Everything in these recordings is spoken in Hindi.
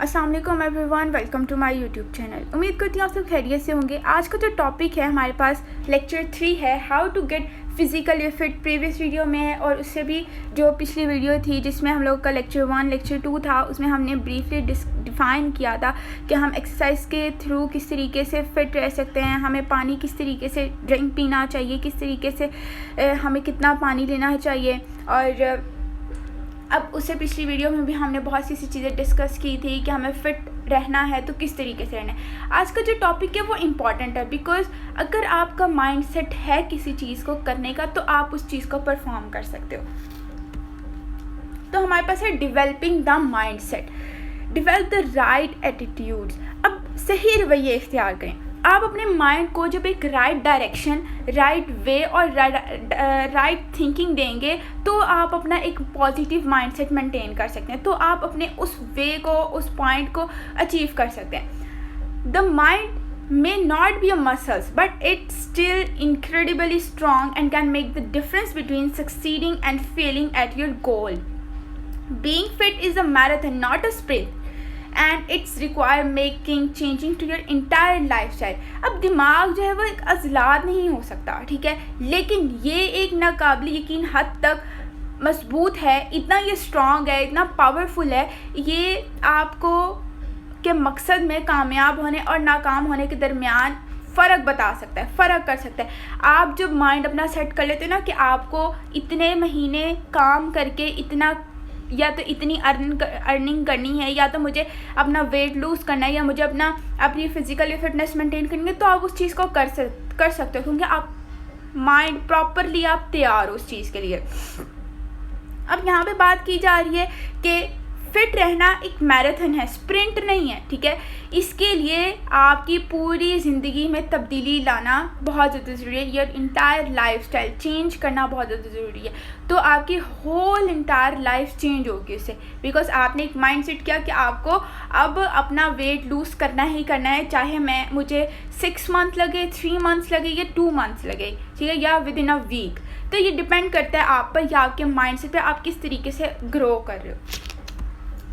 अस्सलाम वालेकुम everyone, welcome to my YouTube channel. उम्मीद करती हूँ आप सब खैरियत से होंगे। आज का जो टॉपिक है हमारे पास लेक्चर 3 है, how to get physically fit. Previous video में और उससे भी जो पिछली वीडियो थी जिसमें हम लोग का लेक्चर 1 लेक्चर 2 था, उसमें हमने ब्रीफली डिफ़ाइन किया था कि हम एक्सरसाइज के थ्रू किस तरीके से फ़िट रह सकते हैं, हमें पानी किस तरीके से ड्रिंक पीना चाहिए, किस तरीके से हमें कितना पानी लेना चाहिए। और अब उससे पिछली वीडियो में भी हमने बहुत सी चीज़ें डिस्कस की थी कि हमें फ़िट रहना है तो किस तरीके से रहना है। आज का जो टॉपिक है वो इम्पॉर्टेंट है, बिकॉज़ अगर आपका माइंड सेट है किसी चीज़ को करने का तो आप उस चीज़ को परफॉर्म कर सकते हो। तो हमारे पास है developing the mind set, develop the right attitudes. अब सही रवैये इख्तियार करें। आप अपने माइंड को जब एक राइट डायरेक्शन, राइट वे और राइट थिंकिंग देंगे तो आप अपना एक पॉजिटिव माइंडसेट मेंटेन कर सकते हैं, तो आप अपने उस वे को, उस पॉइंट को अचीव कर सकते हैं। The mind may not be a muscles, but it's still incredibly strong and can make the difference between succeeding and failing at your goal. Being fit is a marathon, not a sprint. And it's require making changing to your entire lifestyle. अब दिमाग जो है वो एक अज़लात नहीं हो सकता, ठीक है, लेकिन ये एक नाकाबिल यकीन हद तक मजबूत है, इतना ये स्ट्रॉन्ग है, इतना पावरफुल है, ये आपको के मकसद में कामयाब होने और नाकाम होने के दरमियान फ़र्क बता सकता है, फ़र्क कर सकता है। आप जब माइंड अपना सेट कर लेते हो ना कि आपको इतने महीने काम करके इतना या तो इतनी अर्निंग करनी है, या तो मुझे अपना वेट लूज़ करना है, या मुझे अपनी फ़िज़िकल फिटनेस मेंटेन करनी है, तो आप उस चीज़ को कर सकते हो, क्योंकि आप माइंड प्रॉपरली आप तैयार हो उस चीज़ के लिए। अब यहाँ पे बात की जा रही है कि फिट रहना एक मैराथन है, स्प्रिंट नहीं है, ठीक है। इसके लिए आपकी पूरी ज़िंदगी में तब्दीली लाना बहुत ज़्यादा ज़रूरी है, योर इंटायर लाइफस्टाइल चेंज करना बहुत ज़्यादा ज़रूरी है। तो आपकी होल इंटायर लाइफ चेंज होगी उससे, बिकॉज आपने एक माइंड सेट किया कि आपको अब अपना वेट लूज़ करना ही करना है, चाहे मुझे 6 मंथ लगे, 3 मंथ्स लगे या 2 मंथ्स लगे, ठीक है, या विद इन अ वीक। तो ये डिपेंड करता है आप पर या आपके माइंड सेट पर, आप किस तरीके से ग्रो कर रहे हो।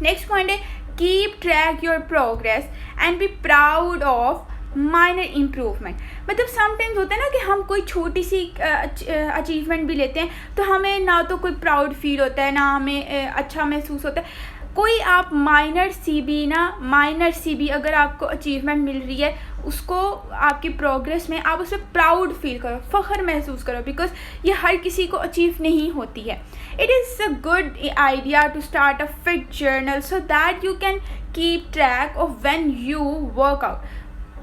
नेक्स्ट पॉइंट है keep track your progress and B proud of minor improvement. मतलब समटाइम्स होता है ना कि हम कोई छोटी सी अचीवमेंट भी लेते हैं तो हमें ना तो कोई प्राउड फील होता है, ना हमें अच्छा महसूस होता है। कोई आप माइनर सी भी अगर आपको अचीवमेंट मिल रही है, उसको आपकी प्रोग्रेस में आप उससे प्राउड फील करो, फ़ख्र महसूस करो, बिकॉज ये हर किसी को अचीव नहीं होती है। It is a good idea to start a fit journal so that you can keep track of when you work out,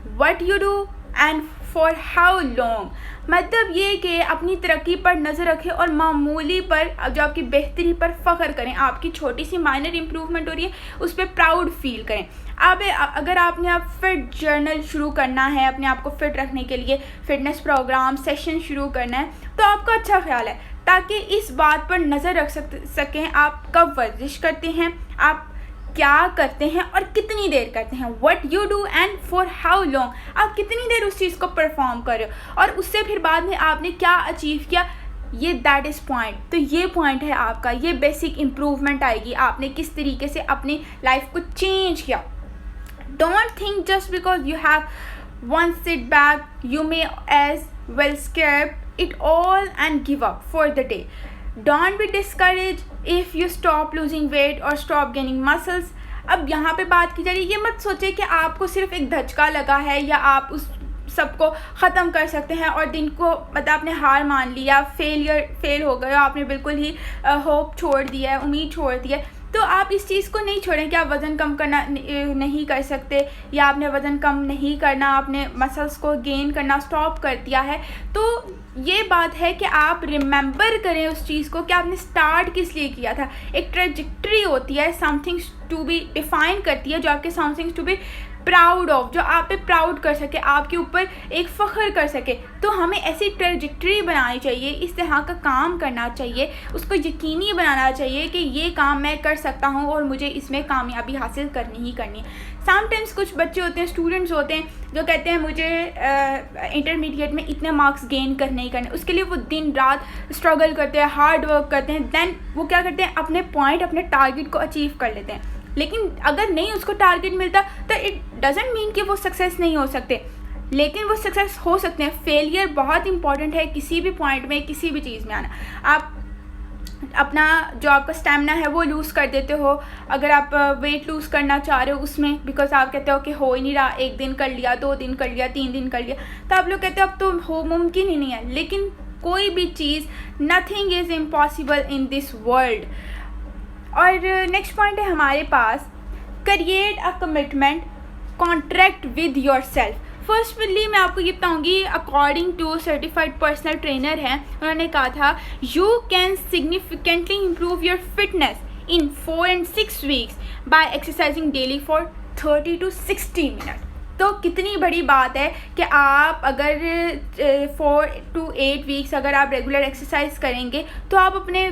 what you do and for how long. मतलब ये कि अपनी तरक्की पर नज़र रखें और मामूली पर, जो आपकी बेहतरी पर फ़ख्र करें। आपकी छोटी सी माइनर इम्प्रूवमेंट हो रही है, उस पर प्राउड फील करें। अगर आपने फिट जर्नल शुरू करना है, अपने आप को फ़िट रखने के लिए फ़िटनेस प्रोग्राम सेशन शुरू करना है, तो आपका अच्छा ख्याल है, ताकि इस बात पर नज़र रख सकें आप कब वर्जिश करते हैं, आप क्या करते हैं और कितनी देर करते हैं, what you do and for how long. आप कितनी देर उस चीज़ को परफॉर्म कर रहे हो और उससे फिर बाद में आपने क्या अचीव किया, ये दैट इज़ पॉइंट। तो ये पॉइंट है आपका, ये बेसिक इम्प्रूवमेंट आएगी, आपने किस तरीके से अपनी लाइफ को चेंज किया। Don't think just because you have one setback you may as well scrap it all and give up for the day. Don't be discouraged if you stop losing weight or stop gaining muscles. अब यहाँ पे बात की जा रही है, ये मत सोचे कि आपको सिर्फ एक धचका लगा है या आप उस सबको ख़त्म कर सकते हैं और दिन को मतलब आपने हार मान लिया, फेल हो गए, आपने बिल्कुल ही होप छोड़ दिया है, उम्मीद छोड़ दी है। तो आप इस चीज़ को नहीं छोड़ें कि आप वज़न कम करना नहीं कर सकते, या आपने वज़न कम नहीं करना, आपने मसल्स को गेन करना स्टॉप कर दिया है। तो ये बात है कि आप रिमेंबर करें उस चीज़ को कि आपने स्टार्ट किस लिए किया था। एक ट्रेजेक्टरी होती है, समथिंग्स टू बी डिफाइन करती है, जो आपके somethings to be proud of, जो आप पे प्राउड कर सके, आपके ऊपर एक फ़ख्र कर सके। तो हमें ऐसी ट्रेजेक्टरी बनानी चाहिए, इस तरह का काम करना चाहिए, उसको यकीनी बनाना चाहिए कि ये काम मैं कर सकता हूँ और मुझे इसमें कामयाबी हासिल करनी ही करनी है। समटाइम्स कुछ बच्चे होते हैं, स्टूडेंट्स होते हैं, जो कहते हैं मुझे इंटरमीडिएट में इतने मार्क्स गेन करने ही करने, उसके लिए वो दिन रात स्ट्रगल करते हैं, हार्ड वर्क करते हैं, देन वो क्या करते हैं, अपने पॉइंट, अपने टारगेट को अचीव कर लेते हैं। लेकिन अगर नहीं उसको टारगेट मिलता तो इट डजेंट मीन कि वो सक्सेस नहीं हो सकते, लेकिन वो सक्सेस हो सकते हैं। फेलियर बहुत इंपॉर्टेंट है किसी भी पॉइंट में, किसी भी चीज़ में आना। आप अपना जो आपका स्टैमिना है वो लूज़ कर देते हो, अगर आप वेट लूज़ करना चाह रहे हो उसमें, बिकॉज आप कहते हो कि हो ही नहीं रहा, 1 दिन कर लिया, 2 दिन कर लिया, 3 दिन कर लिया, तो आप लोग कहते हो अब तो हो मुमकिन ही नहीं है। लेकिन कोई भी चीज़, nothing is impossible in this world. और नेक्स्ट पॉइंट है हमारे पास, create a commitment contract with yourself. Firstly मैं आपको ये बताऊंगी, according to certified personal trainer हैं, उन्होंने कहा था you can significantly improve your fitness in 4 and 6 weeks by exercising daily for 30 to 60 minute. तो कितनी बड़ी बात है कि आप अगर 4 to 8 वीक्स अगर आप रेगुलर एक्सरसाइज करेंगे तो आप अपने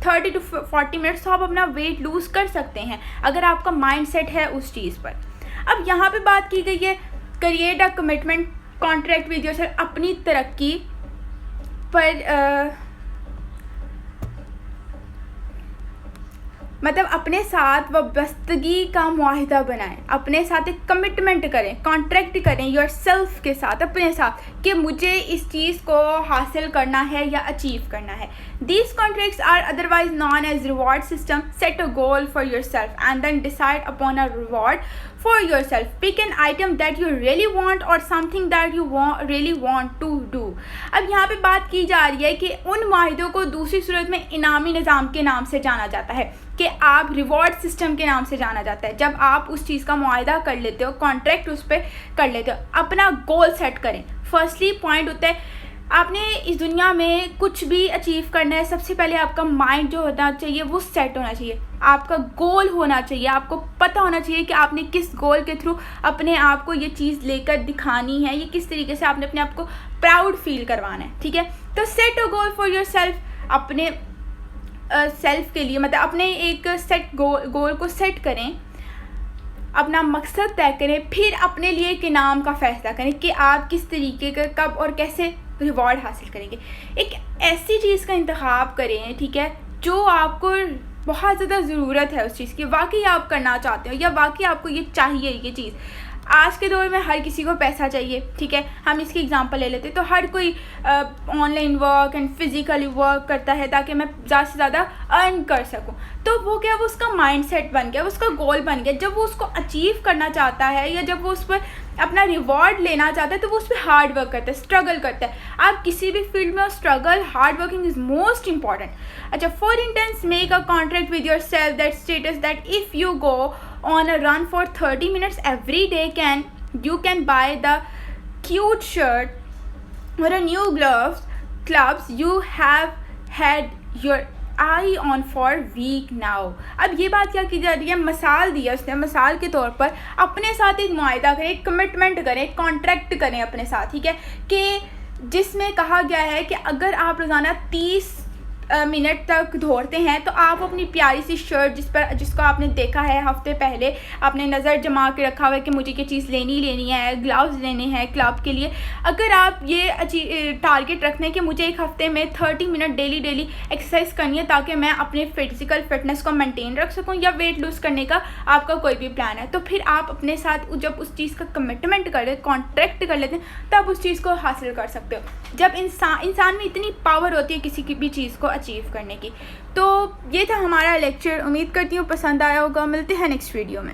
30 to 40 मिनट्स तो आप अपना वेट लूज़ कर सकते हैं, अगर आपका माइंड सेट है उस चीज़ पर। अब यहाँ पे बात की गई है create a commitment contract with yourself, अपनी तरक्की पर मतलब अपने साथ वाबस्तगी का मुआहिदा बनाएं, अपने साथ एक कमिटमेंट करें, कॉन्ट्रैक्ट करें योर सेल्फ के साथ, अपने साथ, कि मुझे इस चीज़ को हासिल करना है या अचीव करना है। These contracts are otherwise known as reward system. Set a goal for yourself and then decide upon a reward for yourself. Pick an item that you really want or something that you really want to do. अब यहाँ पे बात की जा रही है कि उन माहिदों को दूसरी सूरत में इनामी निज़ाम के नाम से जाना जाता है, कि आप रिवॉर्ड सिस्टम के नाम से जाना जाता है। जब आप उस चीज़ का मुआहिदा कर लेते हो, कॉन्ट्रैक्ट उस पर कर लेते हो, अपना गोल सेट करें। फर्स्टली पॉइंट होता है, आपने इस दुनिया में कुछ भी अचीव करना है, सबसे पहले आपका माइंड जो होना चाहिए वो सेट होना चाहिए, आपका गोल होना चाहिए, आपको पता होना चाहिए कि आपने किस गोल के थ्रू अपने आप को ये चीज़ लेकर दिखानी है, ये किस तरीके से आपने अपने आप को प्राउड फील करवाना है। ठीक है, तो set a goal for your self, अपने सेल्फ के लिए, मतलब अपने एक सेट गोल को सेट करें, अपना मकसद तय करें, फिर अपने लिए एक इनाम का फैसला करें कि आप किस तरीके का, कब और कैसे रिवॉर्ड हासिल करेंगे। एक ऐसी चीज़ का इंतखाब करें, ठीक है, जो आपको बहुत ज़्यादा ज़रूरत है उस चीज़ की, वाकई आप करना चाहते हो या वाकई आपको ये चाहिए ये चीज़। आज के दौर में हर किसी को पैसा चाहिए, ठीक है, हम इसकी एग्जांपल ले लेते हैं। तो हर कोई online work and physically work करता है ताकि मैं ज़्यादा से ज़्यादा अर्न कर सकूं। तो वो क्या, वो उसका माइंडसेट बन गया, वो उसका गोल बन गया। जब वो उसको अचीव करना चाहता है या जब वो उस पर अपना रिवॉर्ड लेना चाहता है तो वो उस पर हार्ड वर्क करता है, स्ट्रगल करता है। आप किसी भी फील्ड में struggle, hard working is most important. अच्छा, for instance make a contract with yourself that states that if you go on a run for 30 minutes every day, you can buy the cute shirt or a new gloves you have had your eye on for week now। अब ये बात क्या की जा रही है, मिसाल दी है उसने, मिसाल के तौर पर अपने साथ एक मुआहिदा करें, एक कमिटमेंट करें, एक कॉन्ट्रैक्ट करें अपने साथ, ठीक है, कि जिसमें कहा गया है कि अगर आप रोज़ाना 30 मिनट तक दौड़ते हैं तो आप अपनी प्यारी सी शर्ट जिसको आपने देखा है हफ्ते पहले, आपने नज़र जमा के रखा हुआ है कि मुझे ये चीज़ लेनी है, ग्लव्स लेने हैं क्लब के लिए, अगर आप ये टारगेट रखते हैं कि मुझे एक हफ्ते में 30 मिनट डेली एक्सरसाइज करनी है ताकि मैं अपने फिजिकल फिटनेस को मेंटेन रख सकूं, या वेट लूज़ करने का आपका कोई भी प्लान है, तो फिर आप अपने साथ जब उस चीज़ का कमिटमेंट कर लेते, कॉन्ट्रैक्ट कर लेते हैं, तब उस चीज़ को हासिल कर सकते हो। जब इंसान में इतनी पावर होती है किसी की भी चीज़ को अचीव करने की। तो ये था हमारा लेक्चर, उम्मीद करती हूँ पसंद आया होगा। मिलते हैं नेक्स्ट वीडियो में।